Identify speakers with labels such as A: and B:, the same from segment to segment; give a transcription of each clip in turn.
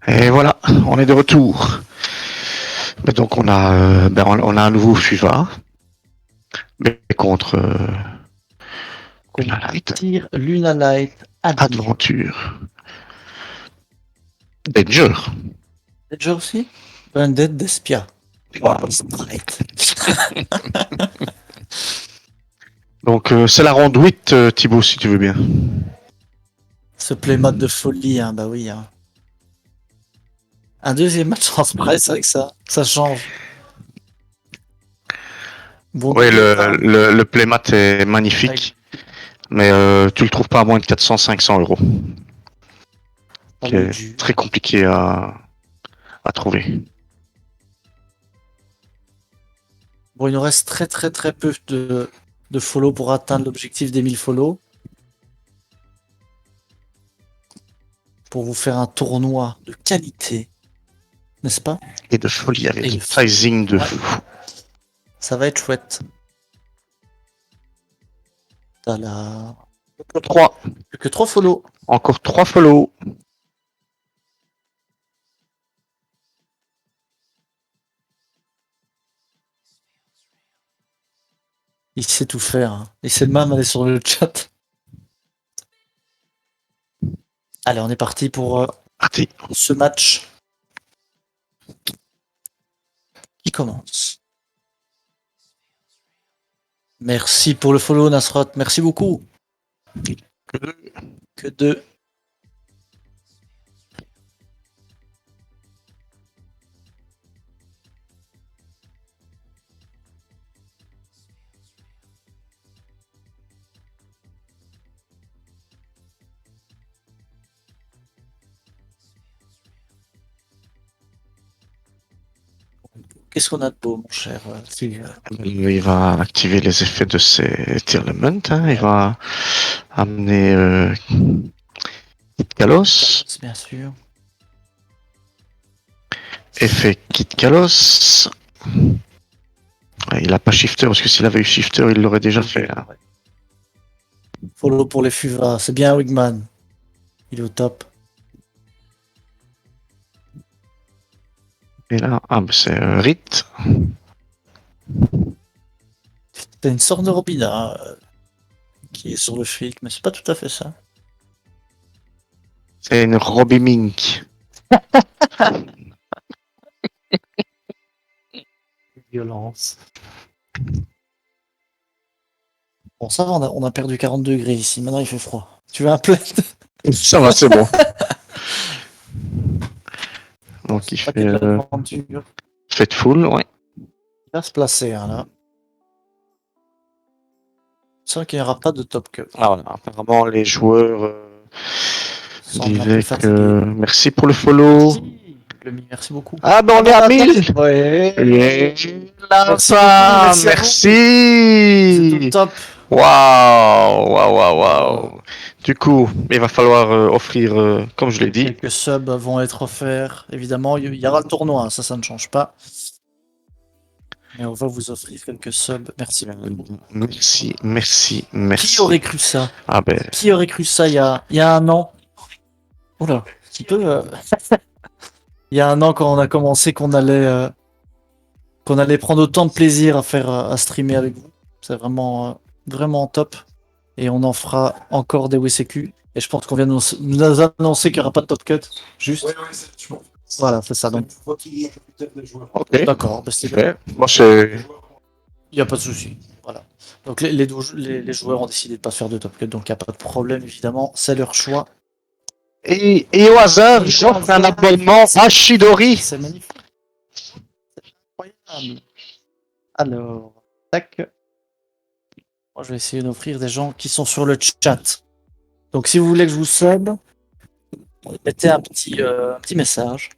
A: Et voilà, on est de retour. Mais donc on a un nouveau FUVA, mais contre Luna Light.
B: Luna Light
A: Adventure. Danger.
B: Danger aussi Undead Despia.
A: Donc c'est la ronde 8, Thibaut, si tu veux bien.
B: Ce playmat de folie, hein, bah oui. Hein. Un deuxième match en sprite avec ça, ça change. Bon,
A: Oui, le playmat est magnifique, mais tu le trouves pas à moins de 400-500 euros. Qui est très compliqué à trouver.
B: Bon, il nous reste très peu de follow pour atteindre l'objectif des 1000 follow. Pour vous faire un tournoi de qualité, n'est-ce pas?
A: Et de folie, avec un sizing de fou.
B: Ça va être chouette. Tada. Plus que 3 follow.
A: Encore 3 follow.
B: Il sait tout faire. Hein. Il sait même aller sur le chat. Allez, on est parti pour ce match qui commence. Merci pour le follow, Nasrat. Merci beaucoup. Que deux. Qu'est-ce qu'on a de beau, mon cher
A: Il va activer les effets de ses Tearlament. Hein. Il va amener Kit Kalos.
B: Bien sûr.
A: Effet Kit Kalos. Il a pas Shifter, parce que s'il avait eu Shifter, il l'aurait déjà fait. Hein.
B: Follow pour les Fuva. C'est bien, Wigman. Il est au top.
A: Et là, c'est Rit.
B: C'est une sorte de Robina qui est sur le flic, mais c'est pas tout à fait ça.
A: C'est une Robbie Mink.
B: Violence. Bon, ça va, on a perdu 40 degrés ici. Maintenant, il fait froid. Tu veux un plaid?
A: Ça va, c'est bon. Donc, il fait Fateful, ouais.
B: Il va se placer, hein, là. C'est vrai qu'il n'y aura pas de top cut.
A: Ah, voilà. Apparemment, les joueurs disaient que... Merci pour le follow.
B: Merci beaucoup.
A: Ah, ben on est à 1000. Ouais. Ça, merci.
B: Top.
A: Waouh. Du coup, il va falloir offrir, comme je l'ai dit.
B: Quelques subs vont être offerts. Évidemment, il y aura le tournoi, hein, ça ne change pas. Mais on va vous offrir quelques subs. Merci.
A: Merci.
B: Qui aurait cru ça?
A: Ah ben.
B: Qui aurait cru ça il y a un an? Oula, petit peu. Il y a un an, quand on a commencé, qu'on allait prendre autant de plaisir à streamer avec vous. C'est vraiment top. Et on en fera encore des WCQ. Et je pense qu'on vient de nous annoncer qu'il n'y aura pas de top cut. Juste. Oui, voilà, c'est ça. Donc.
A: Ok.
B: D'accord. Bah,
A: super. Moi, c'est.
B: Il n'y a pas de souci. Voilà. Donc les joueurs ont décidé de ne pas faire de top cut. Donc il n'y a pas de problème, évidemment. C'est leur choix.
A: Et au hasard, j'offre un abonnement à Shidori.
B: C'est magnifique. C'est incroyable. Alors, tac. Moi, je vais essayer d'offrir des gens qui sont sur le chat. Donc, si vous voulez que je vous sub, mettez un petit message.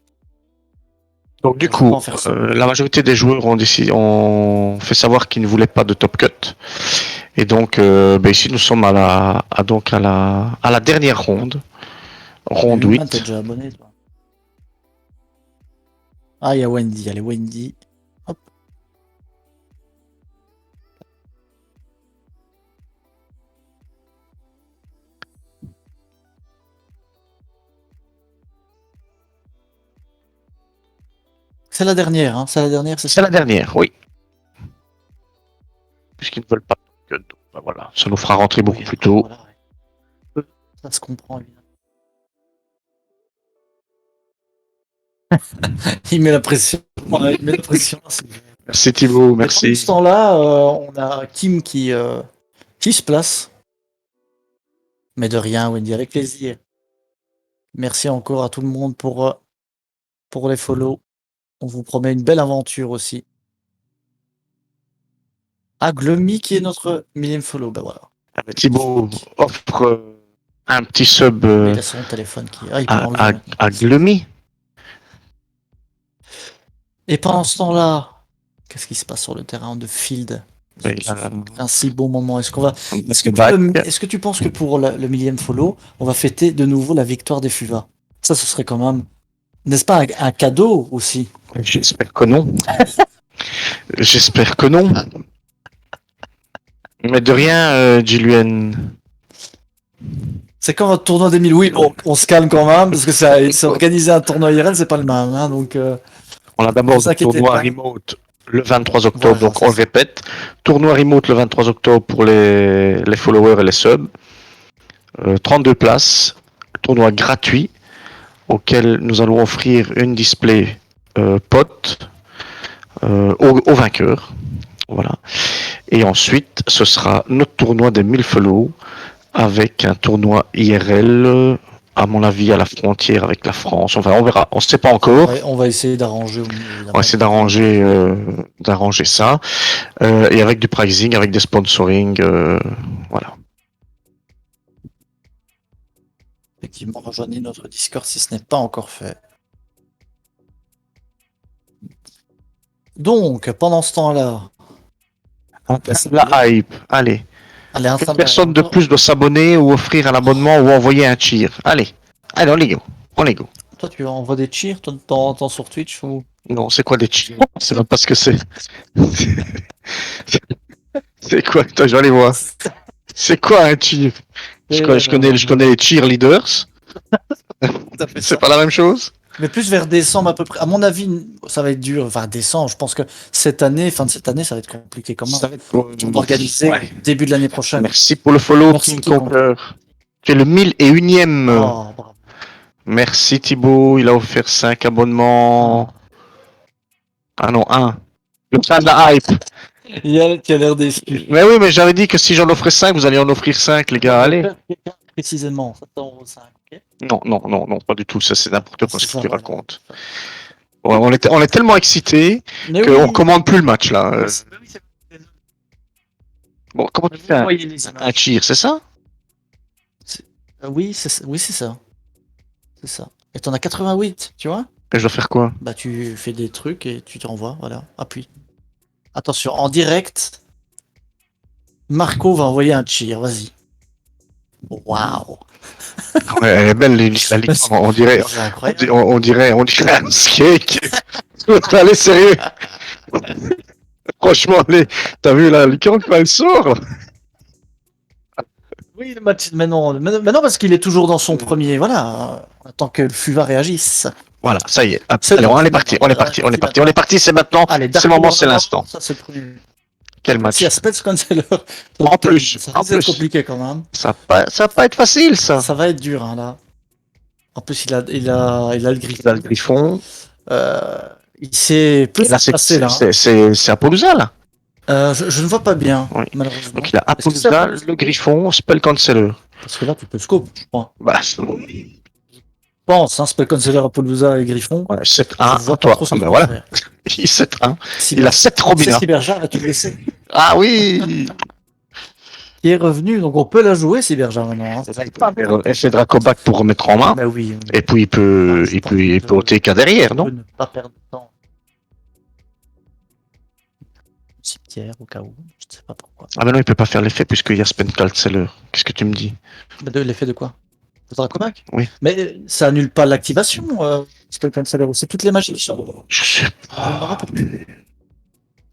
A: Donc, du coup, la majorité des joueurs ont fait savoir qu'ils ne voulaient pas de top cut. Et donc, ici, nous sommes à la dernière ronde. Ronde 8.
B: T'es déjà abonné, toi. Ah, il y a Wendy. Allez, Wendy. Hop. C'est la dernière, hein. C'est la dernière, c'est
A: C'est
B: ça.
A: la dernière, oui. Puisqu'ils ne veulent pas que. Bah voilà, ça nous fera rentrer beaucoup
B: Oui,
A: plus tôt.
B: voilà, ouais. Ça se comprend, évidemment. Il met la pression. Ouais, il met la pression.
A: Merci Thibaut,
B: Mais pendant ce
A: merci.
B: temps-là, on a Kim qui se place. Mais de rien, Wendy, avec plaisir. Merci encore à tout le monde pour les follow. On vous promet une belle aventure aussi. Ah, Gloomy qui est notre millième follow. Ben voilà.
A: Thibaut offre un petit sub
B: Mais il a son téléphone qui. Ah, il peut l'enlever maintenant.
A: à Gloomy.
B: Et pendant ce temps-là, qu'est-ce qui se passe sur le terrain de field? Un si beau moment. Est-ce que tu penses que pour le millième follow, on va fêter de nouveau la victoire des Fuva? Ça, ce serait quand même, n'est-ce pas, un cadeau aussi?
A: J'espère que non. J'espère que non. Mais de rien, Julien.
B: C'est quand votre tournoi des 1000? Oui, on se calme quand même, parce que c'est organiser un tournoi IRL, c'est pas le même. Hein, donc,
A: On a d'abord le tournoi
B: pas.
A: remote le 23 octobre,
B: Voilà,
A: donc on le répète. Tournoi remote le 23 octobre pour les followers et les subs. 32 places. Tournoi gratuit auquel nous allons offrir une display pote au vainqueur. Voilà. Et ensuite, ce sera notre tournoi des 1000 follow avec un tournoi IRL, à mon avis, à la frontière avec la France. Enfin, on verra. On ne sait pas encore.
B: Ouais, on va essayer d'arranger.
A: On va essayer d'arranger ça. Et avec du pricing, avec des sponsoring. Voilà.
B: Effectivement, rejoignez notre Discord si ce n'est pas encore fait. Donc, pendant ce temps-là,
A: La hype. Allez. Une personne de plus doit s'abonner ou offrir un abonnement ou envoyer un cheer. Allez. Allez, on les go. On les go.
B: Toi, tu envoies des cheers de temps en temps sur Twitch ou...
A: Non, c'est quoi des cheers? C'est pas parce que c'est. C'est quoi? Attends, je vais aller voir. C'est quoi un cheer? Je connais les cheerleaders. C'est pas la même chose?
B: Mais plus vers décembre à peu près. À mon avis, ça va être dur. Enfin, décembre, je pense que cette année, fin de cette année, ça va être compliqué quand même.
A: Ça va être
B: organiser début de l'année prochaine.
A: Merci pour le follow, King Conquer. Tu es le 1001ème.
B: Oh, bravo.
A: Merci Thibaut, il a offert 5 abonnements. Ah non, 1. Le fan de la hype.
B: Tu as l'air déçu.
A: Mais oui, mais j'avais dit que si j'en offrais 5, vous alliez en offrir 5, les gars. Allez.
B: Précisément, 7,5 €.
A: Non, pas du tout. Ça, c'est n'importe quoi ce que tu racontes. Ouais, on est tellement excités qu'on ne commande plus le match là. Bon, comment tu fais un cheer, c'est ça?
B: Oui, c'est ça. C'est ça. Et t'en as 88, tu vois?
A: Et je dois faire quoi?
B: Bah, tu fais des trucs et tu te renvoies, voilà. Appuie. Attention, en direct, Marco va envoyer un cheer, vas-y. Waouh!
A: Ouais, elle est belle, la licorne, on dirait un skate. Allez, sérieux. Franchement, t'as vu la licorne quand elle sort?
B: Oui, le match, mais non, parce qu'il est toujours dans son premier, voilà. On attend que le Fuva réagisse.
A: Voilà, ça y est. Allez, on est parti, c'est maintenant. C'est le moment, c'est l'instant.
B: Ça, c'est le premier.
A: Quel match?
B: Si Spence Canceller.
A: En plus,
B: ça va être compliqué quand même.
A: Ça va pas être facile, ça.
B: Ça va être dur, hein, là. En plus, il a le griffon.
A: Il a le griffon.
B: Il s'est plus passé là.
A: C'est Apollousa, là.
B: Je ne vois pas bien,
A: oui.
B: Malheureusement.
A: Donc il a Apollousa, le griffon, Spell Canceller.
B: Parce que là, tu peux scope, je crois.
A: Bah,
B: je pense, hein, Spell Canceller, Apollousa et griffon.
A: Ouais, 7-1, toi. Ben voilà. Il 7-1. Il a 7 Robina.
B: Cyberjar va tout laisser.
A: Ah oui.
B: Qui est revenu, donc on peut la jouer, Cyberjar maintenant. Hein.
A: Effet Dracobac pour remettre en main.
B: Bah oui.
A: Et puis il peut OTK derrière, non?
B: Ne pas perdre de temps. Cimetière au cas où, je ne sais pas pourquoi.
A: Ah ben non, il peut pas faire l'effet puisqu'il y a Spell Canceller. Qu'est-ce que tu me dis?
B: L'effet de quoi? De Dracobac?
A: Oui.
B: Mais ça annule pas l'activation, Spell Canceller. C'est toutes les magies.
A: Je sais pas.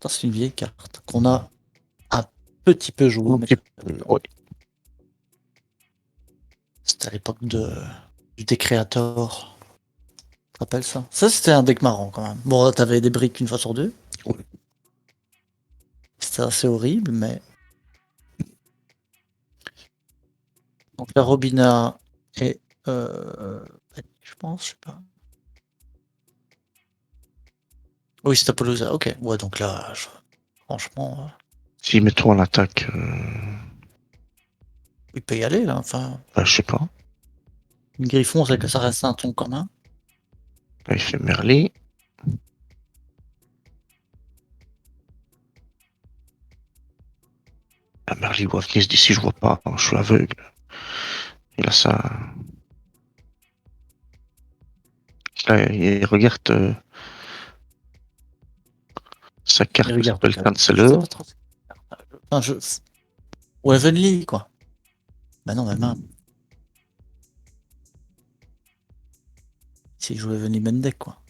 B: C'est une vieille carte qu'on a un petit peu joué.
A: Oui.
B: C'était à l'époque du Décréator. te rappelles ça? Ça, c'était un deck marrant quand même. Bon, t'avais des briques une fois sur deux.
A: Ouais.
B: C'était assez horrible, mais. Donc la Robina et. Je pense, je sais pas. Oui, c'est Apollousa. Ok. Ouais, donc là, franchement,
A: Si, mets-toi en attaque,
B: il peut y aller là. Enfin,
A: bah, je sais pas.
B: une Griffon, c'est que ça reste un ton commun.
A: Là, il fait Merly. Ah, Merly doit venir d'ici, je vois pas. Je suis aveugle. Il a ça. Là, il regarde sa
B: Il
A: carte qui
B: regarde.
A: s'appelle
B: Je sais
A: Canceller.
B: pas trop. Enfin, Ou Heavenly, quoi. Bah non, même. S'il joue Heavenly Mendek, quoi.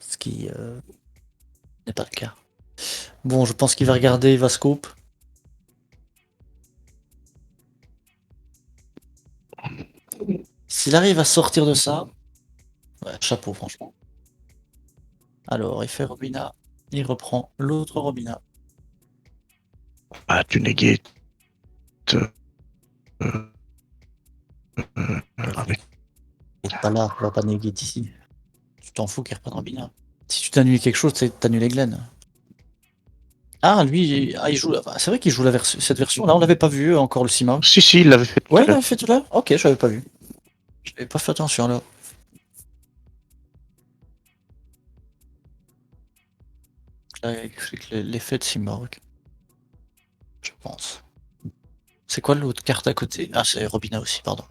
B: Ce qui n'est pas le cas. Bon, je pense qu'il va regarder, il va scope. S'il arrive à sortir de ça, ouais, chapeau, franchement. Alors, il fait Robina, il reprend l'autre Robina.
A: Ah, tu négates. Euh, avec...
B: Il est pas là, il va pas néguer ici. Tu t'en fous qu'il reprenne Robina. Si tu t'annules quelque chose, c'est t'annuler Glenn. Ah, lui, il joue. C'est vrai qu'il joue cette version. Là, on l'avait pas vu encore le Sima.
A: Si, il l'avait fait tout
B: Ouais,
A: à
B: il
A: l'heure.
B: l'avait fait tout à l'heure. Ok, je l'avais pas vu. J'avais pas fait attention là. Là, avec l'effet de Simorg, je pense. C'est quoi l'autre carte à côté? Ah, c'est Robina aussi, pardon.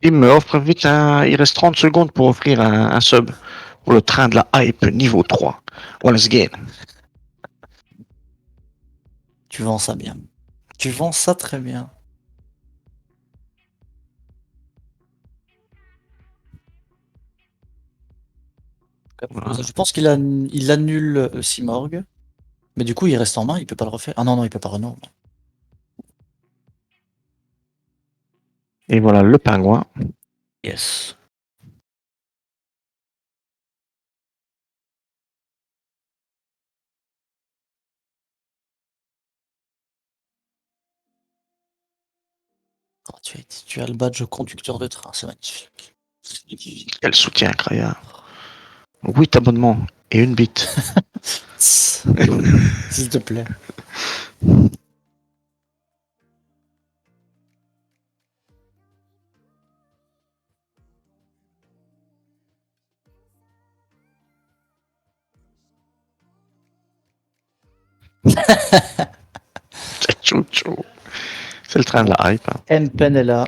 A: Il me offre vite il reste 30 secondes pour offrir un sub pour le train de la hype niveau 3. Once again.
B: Tu vends ça bien. Tu vends ça très bien.
A: Voilà.
B: Je pense il annule Simorg. Mais du coup, il reste en main, il peut pas le refaire. Ah non, non, il peut pas renommer.
A: Et voilà le pingouin.
B: Yes. Gratuit. Tu as le badge conducteur de train, c'est magnifique. C'est magnifique.
A: Quel soutien incroyable. 8 abonnements et une bite.
B: S'il te plaît.
A: Tchou, tchou. C'est le train de la hype. Hein.
B: M-Pen est là.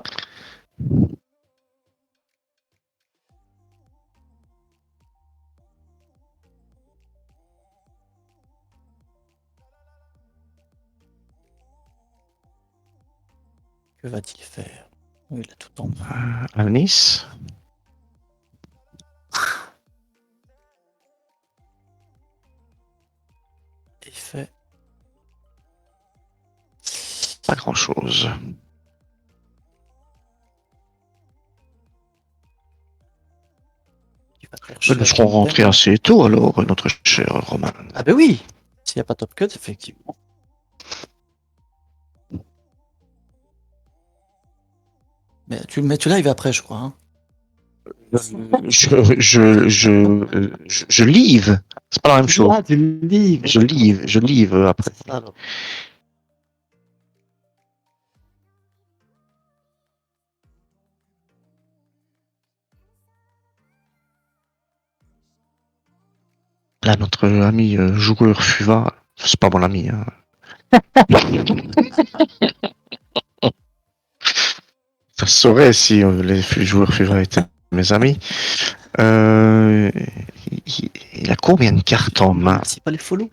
B: Que va-t-il faire? Oui, il a tout en main.
A: À Nice.
B: Il fait.
A: Pas grand chose. Nous serons rentrés assez tôt alors, notre cher Roman.
B: Ah ben oui. S'il n'y a pas top cut, effectivement. Mais tu live après, je crois. Hein.
A: Je live. C'est pas la même chose.
B: Ah, tu lives.
A: Je live après.
B: Ça, alors.
A: Là, notre ami joueur Fuva, c'est pas mon ami. Hein. Ça se saurait si les joueurs Fuva étaient mes amis. Il a combien de cartes en main?
B: C'est pas les follow.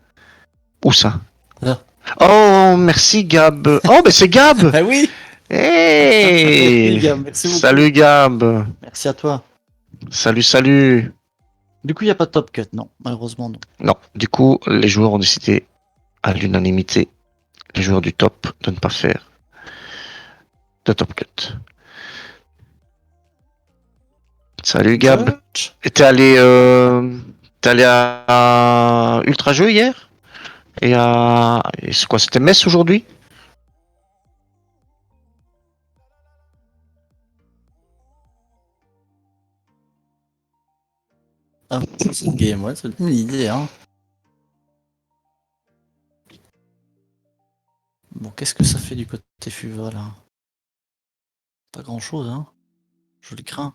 A: Où ça?
B: Là.
A: Oh, merci Gab. Oh, mais c'est Gab.
B: Ah oui.
A: Hey.
B: Merci, Gab. Merci beaucoup.
A: Salut Gab.
B: Merci à toi.
A: Salut.
B: Du coup, il n'y a pas de top cut, non. Malheureusement, non.
A: Non. Du coup, les joueurs ont décidé à l'unanimité, les joueurs du top, de ne pas faire de top cut. Salut Gab.
B: Coach.
A: Et t'es allé à Ultra Jeu hier? Et c'est quoi, c'était Metz aujourd'hui?
B: Ah, c'est une game, ouais, c'est une idée, hein. Bon, qu'est-ce que ça fait du côté Fuva, là? Pas grand-chose, hein. Je le crains.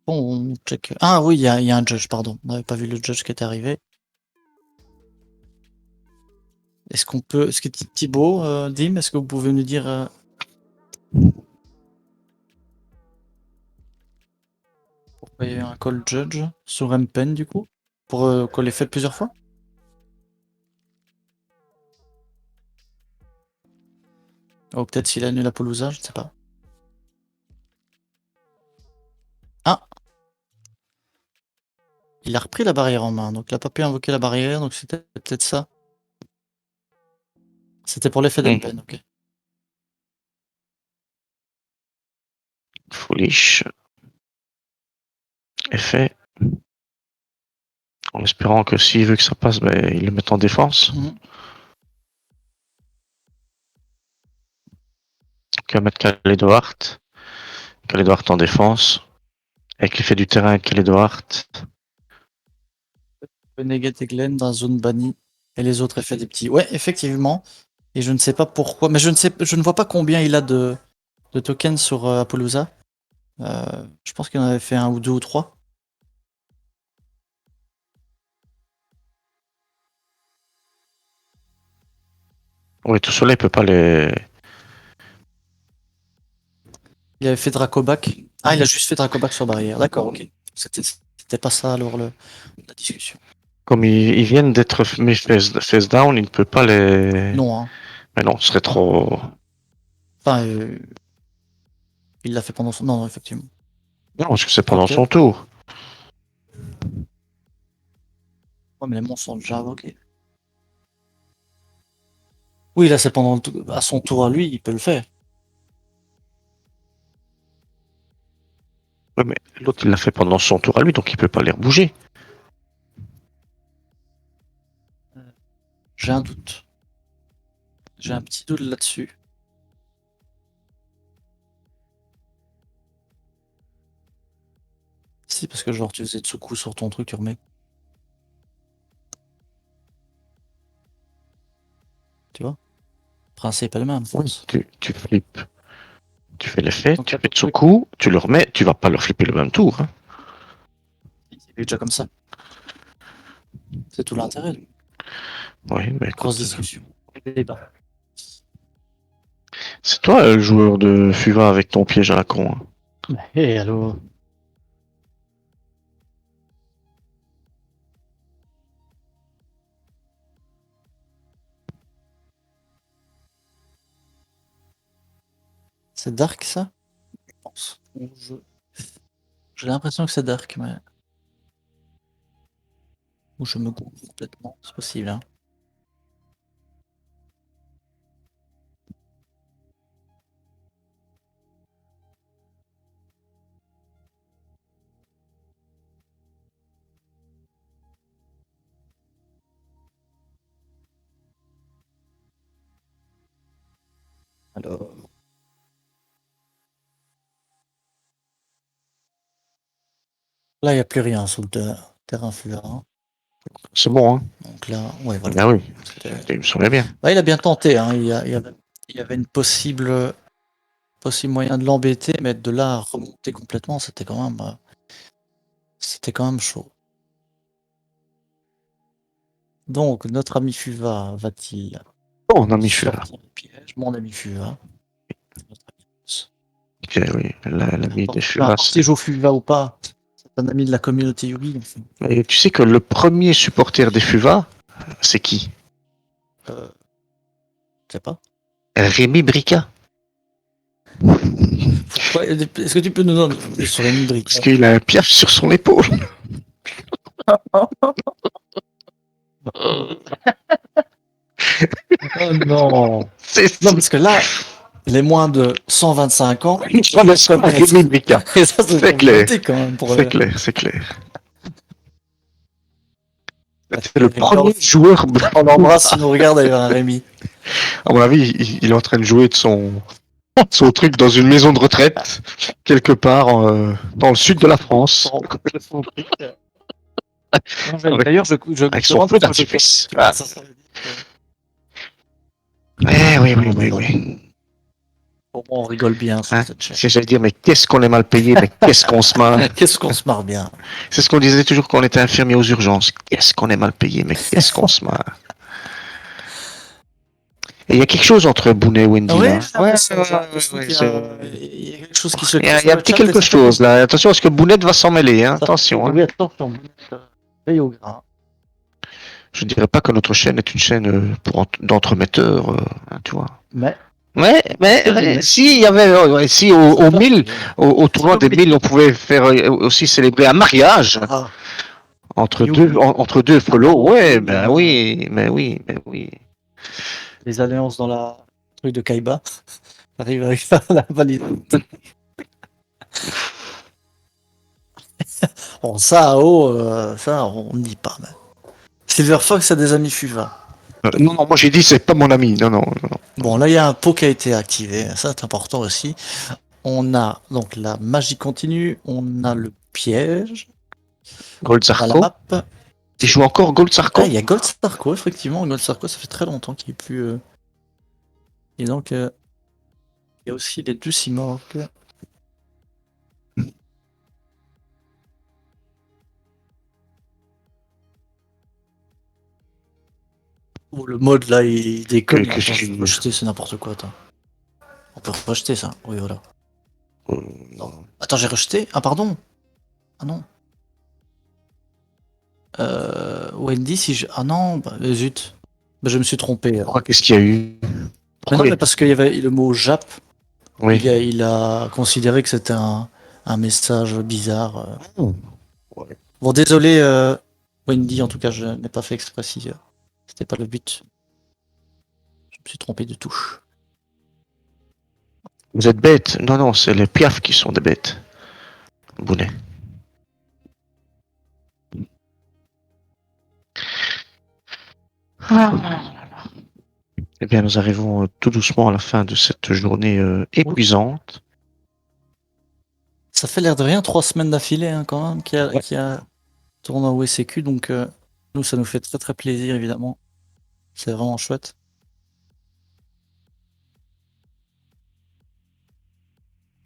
B: Bon, on check. Ah oui, il y a un judge, pardon. On n'avait pas vu le judge qui était arrivé. Est-ce qu'on peut. Est-ce que Thibaut, Dim, est-ce que vous pouvez nous dire pourquoi il y a eu un call judge sur M-Pen du coup? Pour qu'on l'ait fait plusieurs fois? Ou peut-être s'il a annulé la Pelousa, je ne sais pas. Ah! Il a repris la barrière en main, donc il a pas pu invoquer la barrière, donc c'était peut-être ça. C'était pour l'effet d'Empen, ok.
A: Foolish. Effet. En espérant que s'il veut que ça passe, ben, il le met en défense.
B: Mhm.
A: Tu vas mettre Kaledwart. Kaledwart en défense. Avec l'effet du terrain avec Kaledwart.
B: Neget et Glen dans la zone bannie. Et les autres effets des petits. Ouais, effectivement. Et je ne sais pas pourquoi. Mais je ne vois pas combien il a de tokens sur Appaloosa. Je pense qu'il en avait fait un ou deux ou trois.
A: Oui, tout cela, il peut pas les.
B: Il avait fait Dracobac. Ah, il a juste fait Dracobac sur barrière. D'accord, ok. C'était pas ça alors la discussion.
A: Comme ils viennent d'être mis face down, il ne peut pas les.
B: Non, hein.
A: Mais non, ce serait trop.
B: Enfin, il l'a fait pendant son. Non, non, effectivement.
A: Non, parce que c'est pendant
B: Ok.
A: son tour.
B: Ouais, mais les monstres sont déjà invoqués. Oui, là, c'est pendant à son tour à lui, il peut le faire.
A: Ouais, mais l'autre, il l'a fait pendant son tour à lui, donc il peut pas les rebouger.
B: J'ai un doute. J'ai un petit doute là-dessus. Si, parce que genre, tu faisais Tsuku sur ton truc, tu remets. Tu vois? Le principe est le même.
A: Oui, tu flippes. Tu fais l'effet,
B: Donc,
A: tu
B: là,
A: fais
B: ton truc,
A: Tsuku, tu le remets, tu vas pas le flipper le même tour. Hein.
B: il est déjà comme ça. C'est tout l'intérêt.
A: Oui, mais
B: Grosse
A: écoute,
B: discussion. Débat.
A: c'est toi le joueur de Fuva avec ton piège à la con. Hein.
B: Et alors? C'est dark ça? Je pense. J'ai l'impression que c'est dark, mais. Ou je me gourre complètement, c'est possible, hein. Alors. Là, il n'y a plus rien sur le terrain Fuva, hein.
A: C'est bon, hein.
B: Donc là, ouais, voilà.
A: Ah oui,
B: C'était-
A: il me semblait bien.
B: Ouais, il a bien tenté, hein. Il y avait une possible moyen de l'embêter, mais de là à remonter complètement, c'était quand même chaud. Donc, notre ami Fuva va-t-il
A: Bon, on a mis Fuva.
B: sortir le piège? Mon ami Fuva. Notre ami Fuva.
A: Oui, l'ami des
B: Peu
A: Fuva.
B: importe s'il joue Fuva ou pas, c'est un ami de la communauté Yugi.
A: Et tu sais que le premier supporter des Fuva, c'est qui?
B: Je sais pas.
A: Rémi Brica.
B: Pourquoi? Est-ce que tu peux nous donner plus sur les briques?
A: Parce qu'il a un piaf sur son épaule.
B: Oh non!
A: C'est
B: Non, parce que là, les moins de 125 ans,
A: Rémi Brica.
B: et ça,
A: C'est clair.
B: quand même pour
A: C'est clair, c'est clair. C'est le premier joueur.
B: On l'embrasse, il nous regarde avec un Rémi.
A: À mon avis, il est en train de jouer de son truc dans une maison de retraite, quelque part dans le sud de la France.
B: D'ailleurs,
A: Avec son feu d'artifice. Ah. Oui, oui, oui, oui.
B: On rigole bien sur
A: Hein,
B: cette chaîne.
A: si j'allais dire, mais qu'est-ce qu'on est mal payé, mais qu'est-ce qu'on se marre.
B: Qu'est-ce qu'on se marre bien.
A: C'est ce qu'on disait toujours quand on était infirmier aux urgences. Qu'est-ce qu'on est mal payé, mais qu'est-ce qu'on se marre. Et il y a quelque chose entre Bounet et Wendy.
B: Ouais,
A: là.
B: ouais, il y a quelque chose qui se
A: Il y a un petit quelque chose là. Attention parce que Bounet va s'en mêler. Hein. Attention. Hein.
B: Oui, attention. Veille au grain.
A: Je dirais pas que notre chaîne est une chaîne d'entremetteurs, hein, tu vois.
B: Mais.
A: Mais si il y avait, si au 1000, au tournoi des 1000, on pouvait faire aussi célébrer un mariage entre deux follow. Ouais, ben oui, mais oui, mais oui.
B: Les alliances dans la truc de Kaiba. Arrive avec ça, la valide. Bon, ça, ça, on ne dit pas. Mais. Silver Fox a des amis Fuva.
A: Non, non, moi j'ai dit c'est pas mon ami. Non, non, non, non.
B: Bon, là, il y a un pot qui a été activé. Ça, c'est important aussi. On a donc la magie continue. On a le piège.
A: Gold
B: On a la
A: Zarko.
B: map.
A: Il joue encore Gold Zarko.
B: Ah, il y a Gold Sarko, effectivement. Gold Sarko, ça fait très longtemps qu'il est plus. Et donc, il y a aussi les deux Simorgues. Oh, le mode là, il déconne.
A: Qu'est-ce
B: Attends,
A: qu'il-
B: je peux rejeter, c'est n'importe quoi. Attends. On peut rejeter ça. Oui, voilà.
A: Non.
B: Attends, j'ai rejeté. Ah, pardon. Ah non. Wendy, si je. Ah non, bah, zut. Bah, je me suis trompé.
A: Pourquoi qu'est-ce qu'il y a eu?
B: Mais
A: Pourquoi
B: non,
A: il-
B: mais parce qu'il y avait le mot Jap.
A: Oui.
B: Il a considéré que c'était un message bizarre.
A: Oh. Ouais.
B: Bon, désolé, Wendy, en tout cas, je n'ai pas fait exprès si c'était pas le but. Je me suis trompé de touche.
A: Vous êtes bête. Non, non, c'est les piafs qui sont des bêtes. Bounet. Eh bien, nous arrivons tout doucement à la fin de cette journée épuisante.
B: Ça fait l'air de rien, 3 semaines d'affilée hein, quand même,
A: Ouais.
B: qui a tourné au WCQ, donc nous, ça nous fait très très plaisir, évidemment. C'est vraiment chouette.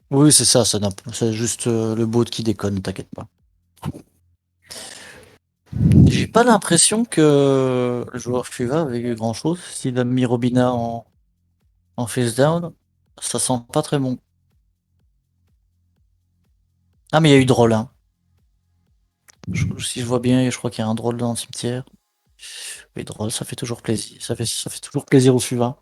B: Oui, c'est ça, c'est juste le bot qui déconne, t'inquiète pas. J'ai pas l'impression que le joueur Fuva avait eu grand chose. S'il a mis Robina en face down, ça sent pas très bon. Ah, mais il y a eu drôle, hein. Si je vois bien, je crois qu'il y a un drôle dans le cimetière. Oui, drôle, ça fait toujours plaisir. Ça fait toujours plaisir au Fuva.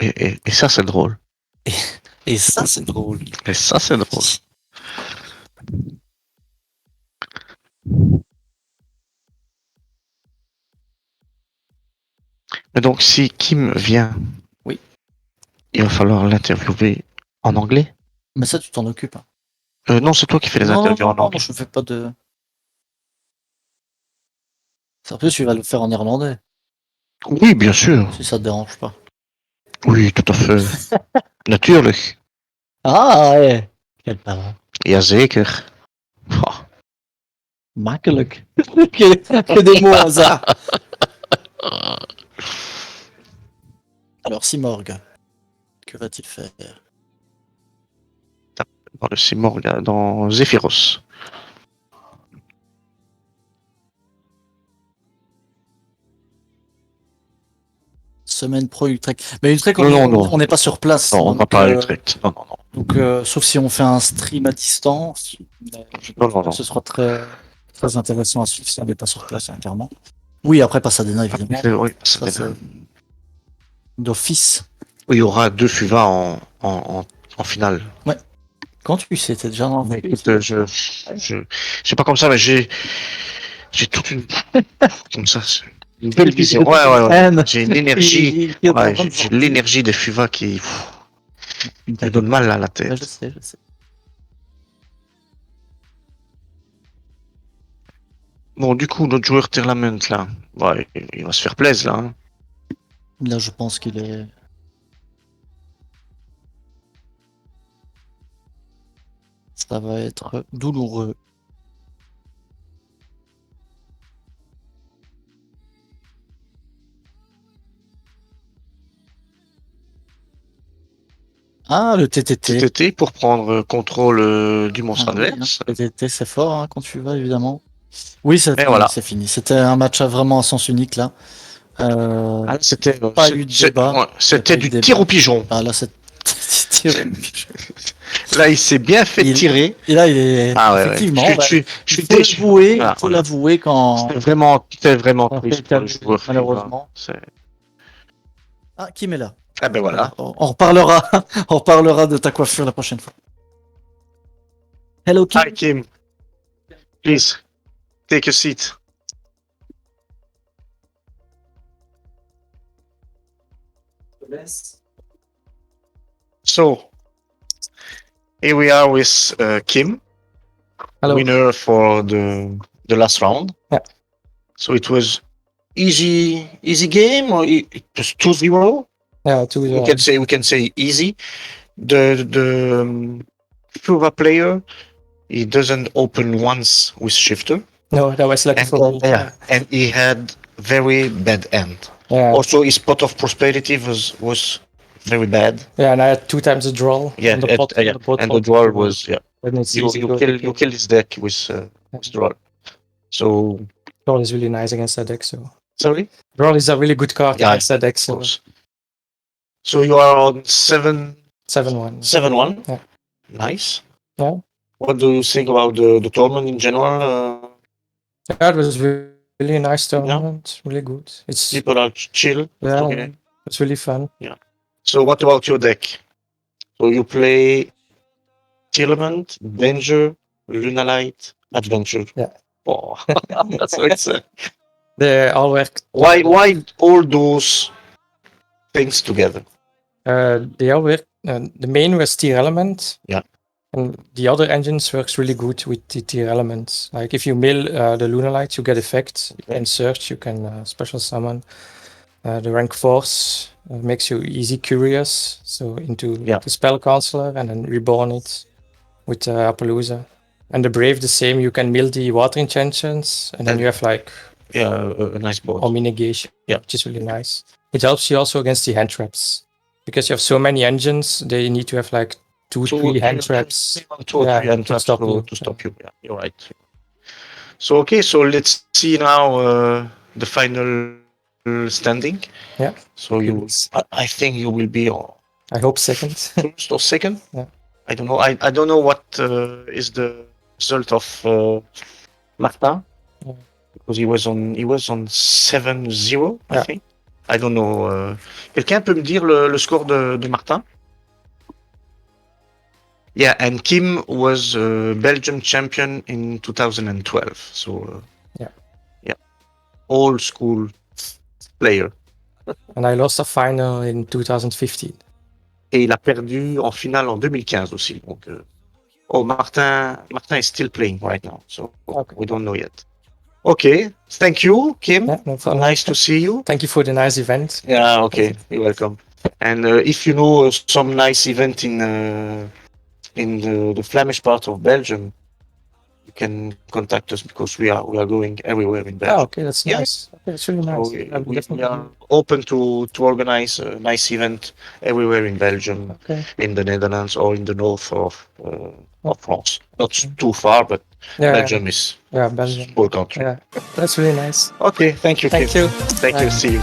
A: Et ça, c'est drôle.
B: Et ça, c'est drôle.
A: Et ça, c'est drôle. Mais donc, si Kim vient,
B: Oui.
A: il va falloir l'interviewer en anglais.
B: Mais ça, tu t'en occupes, hein.
A: Non, c'est toi qui fais les
B: Non, non,
A: interviews
B: non,
A: en
B: non,
A: anglais.
B: je fais pas de. En plus, tu vas le faire en néerlandais,
A: Oui, bien sûr.
B: si ça te dérange pas.
A: Oui, tout à fait. Natuurlijk.
B: Ah, ouais. Quelle parole.
A: Jazeker. Oh.
B: Makkelijk. que des mots au hasard. Alors, Simorg, que va-t-il faire?
A: Dans le Simorg, dans Zephyros.
B: Semaine pro Utrecht. Mais Utrecht,
A: Non, non.
B: on n'est pas sur place.
A: Non, on ne va
B: donc,
A: pas à Utrecht. Non, non, non.
B: donc, sauf si on fait un stream à distance. Mais je
A: Non,
B: pense
A: non,
B: que
A: non.
B: ce sera très, très intéressant à suivre si on n'est pas sur place, hein, clairement. Oui, après Pasadena, évidemment.
A: Oui, ça,
B: Ça, c'est d'office.
A: il y aura deux Fuva en finale.
B: Quand tu sais, t'es déjà dans
A: Mais écoute, c'est pas comme ça, mais j'ai toute une, comme ça, c'est une belle vision. Ouais. J'ai une énergie, ouais, j'ai l'énergie des Fuva qui me donne mal à la
B: Je
A: tête.
B: sais, je sais.
A: Bon, du coup, notre joueur Tirlament, là, ouais, il va se faire plaisir, là. Hein.
B: Là, je pense qu'il est. Ça va être douloureux. Ah, le TTT.
A: TTT pour prendre contrôle du monstre
B: Ah oui, hein.
A: adverse.
B: Le TTT, c'est fort hein, quand tu vas, évidemment. Oui, c'est
A: Et
B: fini,
A: voilà.
B: c'est fini. C'était un match vraiment à sens unique, là.
A: Ah, c'était
B: pas eu de débat.
A: ouais, c'était
B: Il y a pas eu
A: du
B: de
A: tir
B: débat.
A: au pigeon.
B: Ah, là, c'est.
A: Là, il s'est bien fait tirer.
B: Et là, il est.
A: Ah ouais,
B: Effectivement,
A: ouais.
B: bah,
A: Je
B: il
A: suis
B: faut
A: déçu.
B: l'avouer,
A: Voilà,
B: il faut
A: voilà.
B: l'avouer quand.
A: C'est vraiment
B: on
A: triste
B: fait
A: pour le
B: calmer,
A: joueur.
B: malheureusement.
A: C'est-
B: Ah, Kim est là.
A: Ah ben voilà.
B: On reparlera, on reparlera de ta coiffure la prochaine fois. Hello Kim.
A: Hi Kim, please take a seat. So here we are with Kim.
B: Hello.
A: winner for the last round.
C: Yeah.
A: So it was easy game, or it was 2-0.
C: Yeah, two
A: We can say easy. The Fuva player, he doesn't open once with shifter.
C: No, that was lucky for me.
A: And he had very bad end.
C: Yeah.
A: Also, his pot of prosperity was very bad.
C: Yeah, and I had 2 times a draw.
A: Yeah,
C: on the pot,
A: and the draw was
C: When it's
A: you
C: easy, go
A: kill his deck with draw. So
C: draw is really nice against that deck. So
A: sorry.
C: draw is a really good card
A: Yeah,
C: against that deck.
A: Of
C: So
A: course. So you are on 7-1.
C: 7-1. Yeah.
A: Nice.
C: Yeah.
A: What do you think about the tournament in general?
C: Yeah, it was really nice tournament. Really good. It's
A: People are chill.
C: yeah,
A: Okay.
C: it's really fun.
A: So what about your deck? So you play Telement, Danger, Lunalight, Adventure.
C: Yeah.
A: Oh, so it's
C: They all work.
A: why all those things together?
C: They all work. The main was tier element.
A: Yeah.
C: And the other engines works really good with the tier elements. Like if you mill the Lunalight, you get effect. You can search. You can special summon. The rank force makes you easy curious. So into the spell counselor and then reborn it with Appaloosa. And the brave the same. You can mill the water enchantions, and then you have like
A: a nice board.
C: Omni negation, which is really nice. It helps you also against the hand traps because you have so many engines. They need to have like 2-3 hand traps.
A: 2 or 3 hand traps to stop you. Yeah, you're right. So okay, so let's see now the final standing.
C: Yeah.
A: So I think you will be.
C: I hope second.
A: First or second.
C: Yeah.
A: I don't know. I don't know what is the result of Martin.
C: Yeah.
A: Because he was on 7-0, I think. I don't know. Quelqu'un peut me dire le score de Martin? Yeah, and Kim was Belgium champion in 2012. So old school player.
C: And I lost a final in 2015.
A: Et il a perdu en finale en 2015 aussi. Donc, Martin is still playing right now, so we don't know yet. Okay, thank you, Kim.
C: Yeah, no problem.
A: Nice to see you.
C: Thank you for the nice event.
A: Yeah, okay, you're welcome. And if you know some nice event in the Flemish part of Belgium, you can contact us because we are going everywhere in Belgium.
C: Oh, okay, that's nice. Okay, that's really nice.
A: So we are open to organize a nice event everywhere in Belgium, in the Netherlands, or in the north of France. Not too far, but Belgium is
C: Belgium.
A: a small country.
C: Yeah, that's really nice.
A: Okay, thank you.
C: Thank
A: Kim.
C: you.
A: Thank you. See you.